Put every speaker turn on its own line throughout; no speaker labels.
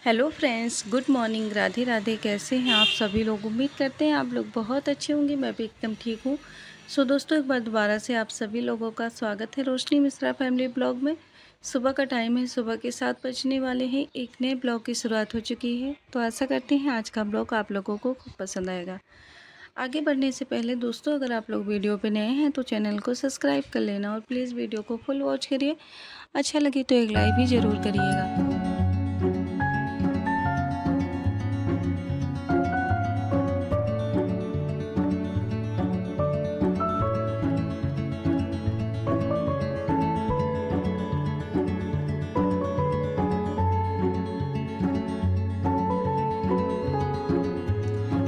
Hello friends, good morning. Radhe Radhe. कैसे हैं आप सभी लोग? उम्मीद करते हैं आप लोग बहुत अच्छे होंगे। मैं भी एकदम ठीक हूँ। सो दोस्तों, एक बार दोबारा से आप सभी लोगों का स्वागत है रोशनी मिश्रा फैमिली ब्लॉग में। सुबह का टाइम है, सुबह के 7 बजने वाले हैं। एक नए ब्लॉग की शुरुआत हो चुकी है, तो आशा करते हैं आज का ब्लॉग आप लोगों को खूब पसंद आएगा। आगे बढ़ने से पहले दोस्तों, अगर आप लोग वीडियो पे नए हैं तो चैनल को सब्सक्राइब कर लेना और प्लीज़ वीडियो को फुल वॉच करिए। अच्छा लगे तो एक लाइक भी ज़रूर करिएगा।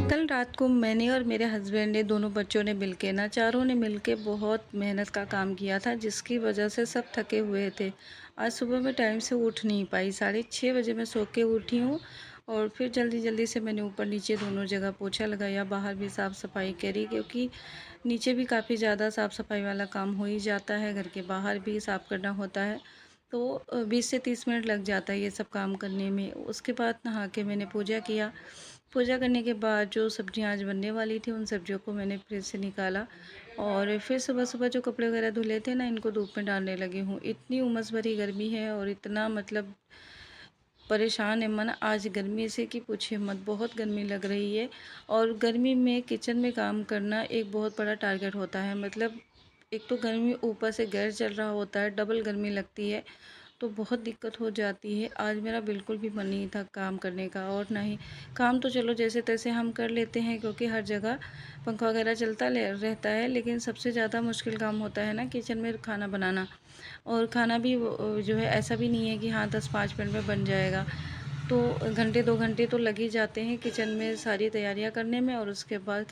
कल रात को मैंने और मेरे हस्बैंड ने, दोनों बच्चों ने मिलके ना, चारों ने मिलके बहुत मेहनत का काम किया था, जिसकी वजह से सब थके हुए थे। आज सुबह मैं टाइम से उठ नहीं पाई। 6:30 बजे मैं सो के उठी हूँ और फिर जल्दी जल्दी से मैंने ऊपर नीचे दोनों जगह पोछा लगाया, बाहर भी साफ़ सफाई करी, क्योंकि नीचे भी काफ़ी ज़्यादा साफ़ सफाई वाला काम हो ही जाता है, घर के बाहर भी साफ़ करना होता है। तो 20 से 30 मिनट लग जाता है ये सब काम करने में। उसके बाद नहा के मैंने पूजा किया। पूजा करने के बाद जो सब्जियां आज बनने वाली थी, उन सब्जियों को मैंने फ्रिज से निकाला और फिर सुबह सुबह जो कपड़े वगैरह धुले थे ना, इनको धूप में डालने लगी हूँ। इतनी उमस भरी गर्मी है और इतना मतलब परेशान है मन आज गर्मी से कि पूछिए मत। बहुत गर्मी लग रही है और गर्मी में किचन में काम करना एक बहुत बड़ा टारगेट होता है। मतलब एक तो गर्मी, ऊपर से गैस चल रहा होता है, डबल गर्मी लगती है, तो बहुत दिक्कत हो जाती है। आज मेरा बिल्कुल भी मन नहीं था काम करने का, और ना ही काम तो चलो जैसे तैसे हम कर लेते हैं, क्योंकि हर जगह पंखा वगैरह चलता रहता है। लेकिन सबसे ज़्यादा मुश्किल काम होता है ना किचन में खाना बनाना। और खाना भी जो है ऐसा भी नहीं है कि हाँ 10-5 मिनट में बन जाएगा। तो घंटे 2 घंटे तो लग ही जाते हैं किचन में सारी तैयारियां करने में, और उसके बाद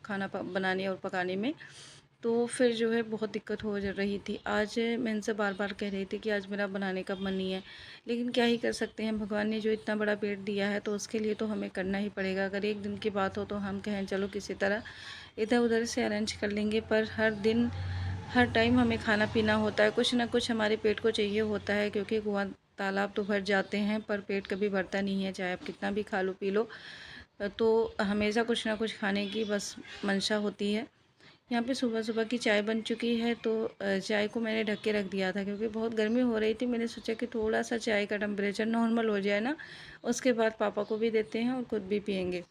खाना बनाने और पकाने में। तो फिर जो है बहुत दिक्कत हो रही थी। आज मैं इनसे बार बार कह रही थी कि आज मेरा बनाने का मन नहीं है, लेकिन क्या ही कर सकते हैं। भगवान ने जो इतना बड़ा पेट दिया है तो उसके लिए तो हमें करना ही पड़ेगा। अगर एक दिन की बात हो तो हम कहें चलो किसी तरह इधर उधर से अरेंज कर लेंगे, पर हर दिन हर टाइम हमें खाना पीना होता है, कुछ ना कुछ हमारे पेट को चाहिए होता है। क्योंकि कुआं तालाब तो भर जाते हैं, पर पेट कभी भरता नहीं है, चाहे आप कितना भी खा लो पी लो। तो हमेशा कुछ ना कुछ खाने की बस मंशा होती है। यहाँ पे सुबह सुबह की चाय बन चुकी है, तो चाय को मैंने ढक के रख दिया था, क्योंकि बहुत गर्मी हो रही थी। मैंने सोचा कि थोड़ा सा चाय का टेम्परेचर नॉर्मल हो जाए ना, उसके बाद पापा को भी देते हैं और खुद भी पियेंगे।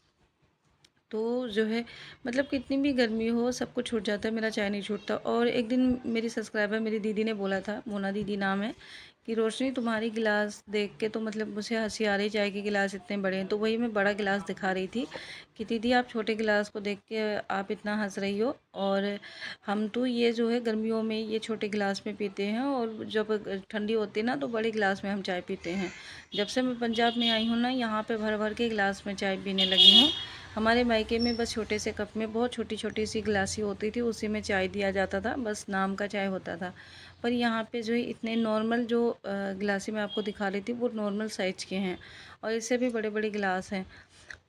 तो जो है मतलब कितनी भी गर्मी हो सब कुछ छूट जाता है, मेरा चाय नहीं छूटता। और एक दिन मेरी सब्सक्राइबर, मेरी दीदी ने बोला था, मोना दीदी नाम है, कि रोशनी तुम्हारी गिलास देख के तो मतलब मुझे हंसी आ रही, चाय के गिलास इतने बड़े हैं। तो वही मैं बड़ा गिलास दिखा रही थी कि दीदी आप छोटे गिलास को देख के आप इतना हंस रही हो, और हम तो ये जो है गर्मियों में ये छोटे गिलास में पीते हैं, और जब ठंडी होती है ना तो बड़े गिलास में हम चाय पीते हैं। जब से मैं पंजाब में आई हूँ ना, यहाँ पे भर भर के गिलास में चाय पीने लगी हूँ। हमारे मायके में बस छोटे से कप में बहुत छोटी छोटी सी गिलासी होती थी, उसी में चाय दिया जाता था, बस नाम का चाय होता था। पर यहाँ पे जो है इतने नॉर्मल जो गिलासी मैं आपको दिखा रही थी, वो नॉर्मल साइज के हैं, और इससे भी बड़े बड़े गिलास हैं।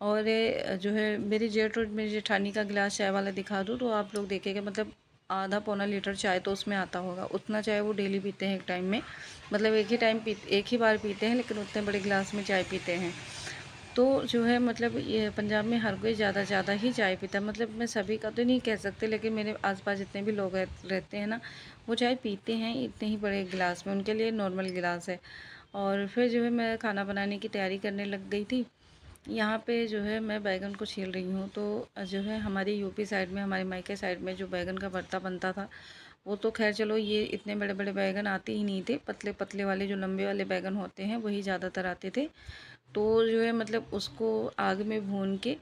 और जो है मेरी जेठ और मेरी जेठानी का गिलास चाय वाला दिखा दूँ तो आप लोग देखेंगे, मतलब आधा पौना लीटर चाय तो उसमें आता होगा। उतना चाय वो डेली पीते हैं एक टाइम में, मतलब एक ही बार पीते हैं, लेकिन उतने बड़े गिलास में चाय पीते हैं। तो जो है मतलब ये पंजाब में हर कोई ज़्यादा ज़्यादा ही चाय पीता है। मतलब मैं सभी का तो नहीं कह सकते, लेकिन मेरे आसपास जितने भी लोग रहते हैं ना, वो चाय पीते हैं इतने ही बड़े गिलास में, उनके लिए नॉर्मल गिलास है। और फिर जो है मैं खाना बनाने की तैयारी करने लग गई थी। यहाँ पे जो है मैं बैगन को छील रही हूँ। तो जो है हमारी यूपी साइड में, हमारे मायके साइड में जो बैगन का भरता बनता था, वो तो खैर चलो, ये इतने बड़े बड़े बैगन आते ही नहीं थे। पतले पतले वाले जो लंबे वाले बैगन होते हैं वही ज़्यादातर आते थे। तो जो है मतलब उसको आग में भून के,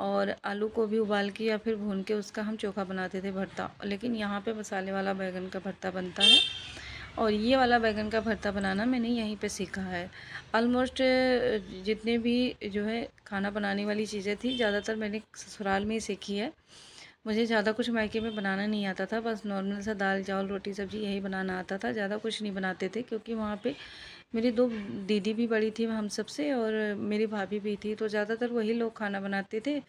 और आलू को भी उबाल के या फिर भून के उसका हम चोखा बनाते थे, भरता। लेकिन यहाँ पे मसाले वाला बैगन का भरता बनता है, और ये वाला बैगन का भरता बनाना मैंने यहीं पे सीखा है। ऑलमोस्ट जितने भी जो है खाना बनाने वाली चीज़ें थी, ज़्यादातर मैंने ससुराल में ही सीखी है। मुझे ज़्यादा कुछ मायके में बनाना नहीं आता था, बस नॉर्मल सा दाल चावल रोटी सब्ज़ी यही बनाना आता था। ज़्यादा कुछ नहीं बनाते थे, क्योंकि वहाँ पे मेरी 2 दीदी भी बड़ी थी हम सबसे, और मेरी भाभी भी थी, तो ज़्यादातर वही लोग खाना बनाते थे।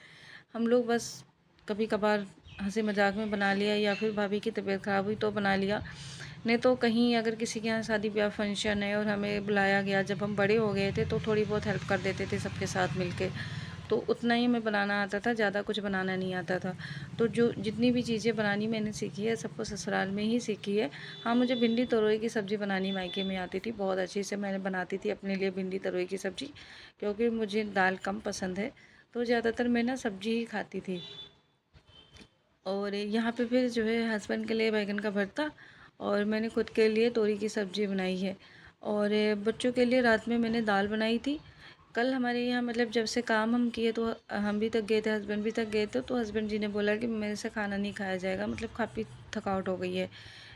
हम लोग बस कभी कभार हंसी मजाक में बना लिया, या फिर भाभी की तबीयत ख़राब हुई तो बना लिया। नहीं तो कहीं अगर किसी के यहाँ शादी ब्याह फंक्शन है और हमें बुलाया गया, जब हम बड़े हो गए थे तो थोड़ी बहुत हेल्प कर देते थे सबके साथ मिलके, तो उतना ही हमें बनाना आता था, ज़्यादा कुछ बनाना नहीं आता था। तो जो जितनी भी चीज़ें बनानी मैंने सीखी है सबको ससुराल में ही सीखी है। हाँ, मुझे भिंडी तरोई की सब्ज़ी बनानी मायके में आती थी, बहुत अच्छे से मैंने बनाती थी अपने लिए भिंडी तरोई की सब्ज़ी, क्योंकि मुझे दाल कम पसंद है तो ज़्यादातर मैं ना सब्ज़ी ही खाती थी। और यहाँ पे फिर जो है हस्बैंड के लिए बैंगन का भरता और मैंने खुद के लिए तोरी की सब्ज़ी बनाई है। और बच्चों के लिए रात में मैंने दाल बनाई थी। कल हमारे यहाँ मतलब जब से काम हम किए तो हम भी थक गए थे, हस्बैंड भी थक गए थे, तो हस्बैंड जी ने बोला कि मेरे से खाना नहीं खाया जाएगा, मतलब काफ़ी थकावट हो गई है।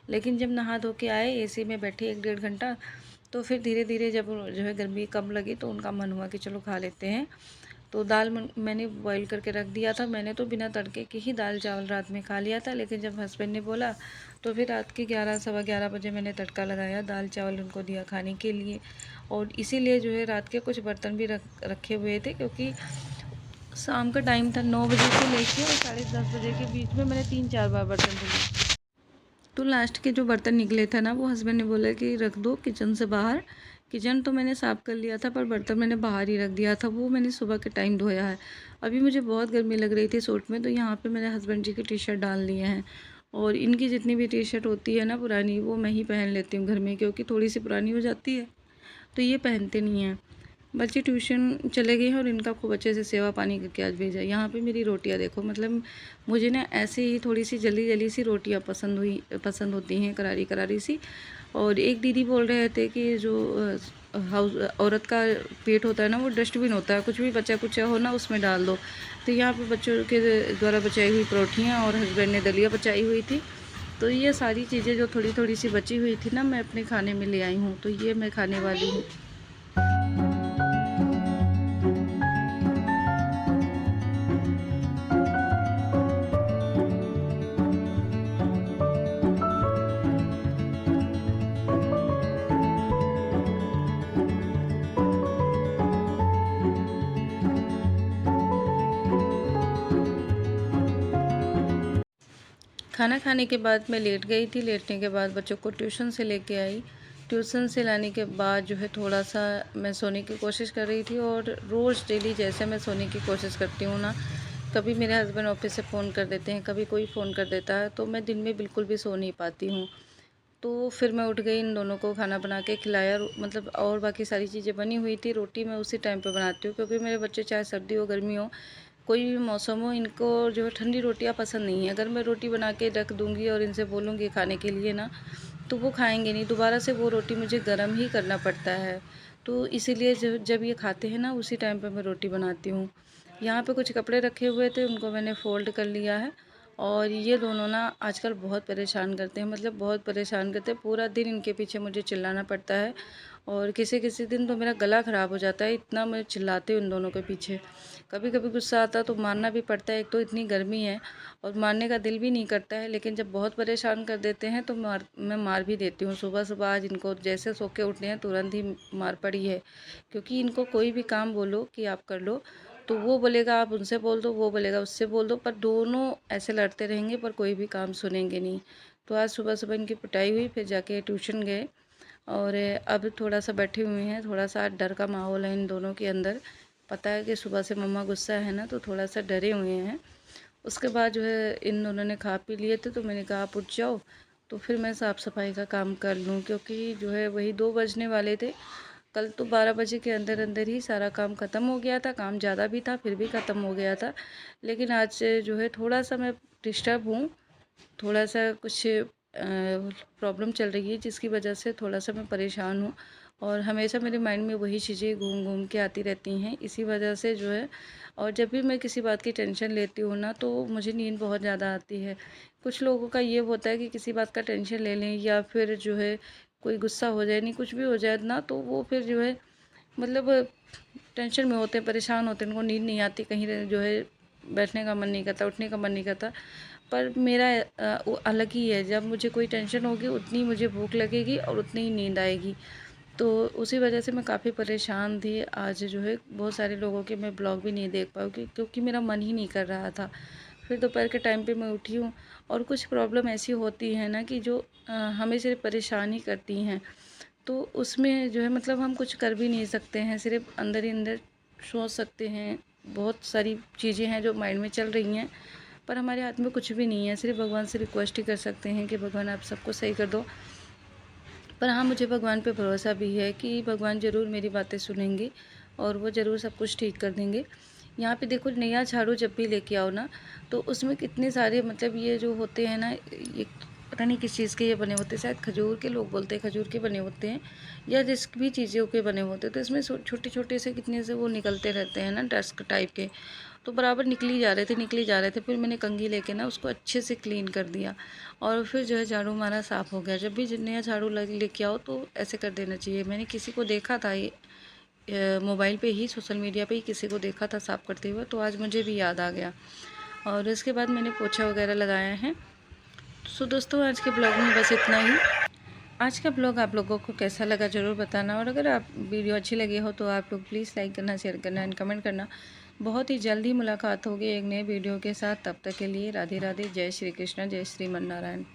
लेकिन जब नहा धो के आए, एसी में बैठे 1 डेढ़ घंटा, तो फिर धीरे धीरे जब जो है गर्मी कम लगी तो उनका मन हुआ कि चलो खा लेते हैं। तो दाल मैंने बॉईल करके रख दिया था। मैंने तो बिना तड़के के ही दाल चावल रात में खा लिया था, लेकिन जब हस्बैंड ने बोला तो फिर रात के 11 सवा 11 बजे मैंने तड़का लगाया, दाल चावल उनको दिया खाने के लिए। और इसीलिए जो है रात के कुछ बर्तन भी रखे हुए थे, क्योंकि शाम का टाइम था, 9 बजे से लेके और 10:30 बजे के बीच में मैंने 3-4 बार बर्तन धुले। तो लास्ट के जो बर्तन निकले थे ना, वो हस्बैंड ने बोला कि रख दो किचन से बाहर। किचन तो मैंने साफ़ कर लिया था, पर बर्तन मैंने बाहर ही रख दिया था, वो मैंने सुबह के टाइम धोया है। अभी मुझे बहुत गर्मी लग रही थी सूट में, तो यहाँ पे मेरे हस्बैंड जी की टी शर्ट डाल लिए हैं। और इनकी जितनी भी टी शर्ट होती है ना पुरानी, वो मैं ही पहन लेती हूँ घर में, क्योंकि थोड़ी सी पुरानी हो जाती है तो ये पहनते नहीं हैं। बच्चे ट्यूशन चले गए हैं और इनका खूब अच्छे से सेवा पानी करके आज भेजा। यहाँ पे मेरी रोटियाँ देखो, मतलब मुझे ना ऐसे ही थोड़ी सी जली जली सी रोटियाँ पसंद होती हैं, करारी करारी सी। और एक दीदी बोल रहे थे कि जो हाउस औरत का पेट होता है ना, वो डस्टबिन होता है, कुछ भी बचा कुचा हो ना उसमें डाल दो। तो यहाँ पे बच्चों के द्वारा बचाई हुई परोठियाँ और हस्बैंड ने दलिया बचाई हुई थी। तो ये सारी चीज़ें जो थोड़ी थोड़ी सी बची हुई थी ना, मैं अपने खाने में ले आई हूँ, तो ये मैं खाने वाली हूँ। खाना खाने के बाद मैं लेट गई थी। लेटने के बाद बच्चों को ट्यूशन से लेके आई। ट्यूशन से लाने के बाद जो है थोड़ा-सा मैं सोने की कोशिश कर रही थी, और रोज़ डेली जैसे मैं सोने की कोशिश करती हूँ ना, कभी मेरे हस्बैंड ऑफ़िस से फ़ोन कर देते हैं, कभी कोई फ़ोन कर देता है, तो मैं दिन में बिल्कुल भी सो नहीं पाती हूँ। तो फिर मैं उठ गई, इन दोनों को खाना बना के खिलाया, मतलब और बाकी सारी चीज़ें बनी हुई थी। रोटी मैं उसी टाइम पे बनाती हूँ, क्योंकि मेरे बच्चे चाहे सर्दी हो गर्मी हो, कोई भी मौसम हो, इनको जो है ठंडी रोटियाँ पसंद नहीं है। अगर मैं रोटी बना के रख दूँगी और इनसे बोलूँगी खाने के लिए ना, तो वो खाएँगे नहीं, दोबारा से वो रोटी मुझे गरम ही करना पड़ता है। तो इसीलिए जब ये खाते हैं ना, उसी टाइम पे मैं रोटी बनाती हूँ। यहाँ पे कुछ कपड़े रखे हुए थे, उनको मैंने फ़ोल्ड कर लिया है। और ये दोनों ना आजकल बहुत परेशान करते हैं, मतलब बहुत परेशान करते हैं। पूरा दिन इनके पीछे मुझे चिल्लाना पड़ता है, और किसी-किसी दिन तो मेरा गला ख़राब हो जाता है, इतना मैं चिल्लाती हूँ इन दोनों के पीछे। कभी-कभी गुस्सा आता है तो मारना भी पड़ता है, एक तो इतनी गर्मी है और मारने का दिल भी नहीं करता है, लेकिन जब बहुत परेशान कर देते हैं तो मैं मार भी देती हूँ। सुबह-सुबह आज इनको जैसे सो के उठे हैं तुरंत ही मार पड़ी है, क्योंकि इनको कोई भी काम बोलो कि आप कर लो, तो वो बोलेगा आप उनसे बोल दो, वो बोलेगा उससे बोल दो, पर दोनों ऐसे लड़ते रहेंगे पर कोई भी काम सुनेंगे नहीं। तो आज सुबह-सुबह इनकी पिटाई हुई, फिर जाके ट्यूशन गए। और अब थोड़ा-सा बैठे हुए हैं, थोड़ा-सा डर का माहौल है इन दोनों के अंदर। पता है कि सुबह से मम्मा गुस्सा है ना, तो थोड़ा-सा डरे हुए हैं। उसके बाद जो है इन दोनों ने खा पी लिए थे, तो मैंने कहा आप उठ जाओ, तो फिर मैं साफ़-सफ़ाई का काम कर लूँ, क्योंकि जो है वही 2 बजने वाले थे। कल तो 12 बजे के अंदर-अंदर ही सारा काम ख़त्म हो गया था, काम ज़्यादा भी था फिर भी ख़त्म हो गया था। लेकिन आज जो है थोड़ा-सा मैं डिस्टर्ब हूँ, थोड़ा-सा कुछ प्रॉब्लम चल रही है, जिसकी वजह से थोड़ा-सा मैं परेशान हूँ, और हमेशा मेरे माइंड में वही चीज़ें घूम-घूम के आती रहती हैं। इसी वजह से जो है, और जब भी मैं किसी बात की टेंशन लेती हूँ ना, तो मुझे नींद बहुत ज़्यादा आती है। कुछ लोगों का ये होता है कि किसी बात का टेंशन ले लें, या फिर जो है कोई गुस्सा हो जाए, नहीं कुछ भी हो जाए ना, तो वो फिर जो है मतलब टेंशन में होते हैं, परेशान होते हैं, उनको नींद नहीं आती, कहीं जो है बैठने का मन नहीं करता, उठने का मन नहीं करता। पर मेरा वो अलग ही है, जब मुझे कोई टेंशन होगी उतनी मुझे भूख लगेगी और उतनी ही नींद आएगी। तो उसी वजह से मैं काफ़ी परेशान थी। आज जो है बहुत सारे लोगों के मैं ब्लॉग भी नहीं देख पाऊँगी, क्योंकि मेरा मन ही नहीं कर रहा था। फिर दोपहर के टाइम पे मैं उठी हूँ और कुछ प्रॉब्लम ऐसी होती है ना कि जो हमें सिर्फ परेशान ही करती हैं। तो उसमें जो है मतलब हम कुछ कर भी नहीं सकते हैं, सिर्फ अंदर ही अंदर सोच सकते हैं। बहुत सारी चीज़ें हैं जो माइंड में चल रही हैं, पर हमारे हाथ में कुछ भी नहीं है, सिर्फ भगवान से रिक्वेस्ट ही कर सकते हैं कि भगवान आप सबको सही कर दो। पर हाँ, मुझे भगवान पे भरोसा भी है कि भगवान ज़रूर मेरी बातें सुनेंगे और वो ज़रूर सब कुछ ठीक कर देंगे। यहाँ पे देखो, नया झाड़ू जब भी लेके आओ ना, तो उसमें कितने सारे मतलब ये जो होते हैं ना, ये पता नहीं किस चीज़ के ये बने होते हैं, शायद खजूर के, लोग बोलते हैं खजूर के बने होते हैं या जिस भी चीज़ों के बने होते हैं। तो इसमें छोटे छोटे से कितने से वो निकलते रहते हैं ना, डस्ट टाइप के। तो बराबर निकली जा रहे थे, निकली जा रहे थे। फिर मैंने कंघी लेके ना उसको अच्छे से क्लीन कर दिया और फिर जो है झाड़ू हमारा साफ़ हो गया। जब भी नया झाड़ू लेके आओ तो ऐसे कर देना चाहिए। मैंने किसी को देखा था ये मोबाइल पे ही, सोशल मीडिया पे ही किसी को देखा था साफ़ करते हुए, तो आज मुझे भी याद आ गया और इसके बाद मैंने पोछा वगैरह लगाया है। सो दोस्तों, आज के ब्लॉग में बस इतना ही। आज का ब्लॉग आप लोगों को कैसा लगा ज़रूर बताना, और अगर आप वीडियो अच्छी लगी हो तो आप लोग प्लीज़ लाइक करना, शेयर करना एंड कमेंट करना। बहुत ही जल्दी मुलाकात होगी एक नए वीडियो के साथ। तब तक के लिए राधे राधे, जय श्री कृष्ण, जय श्रीमन नारायण।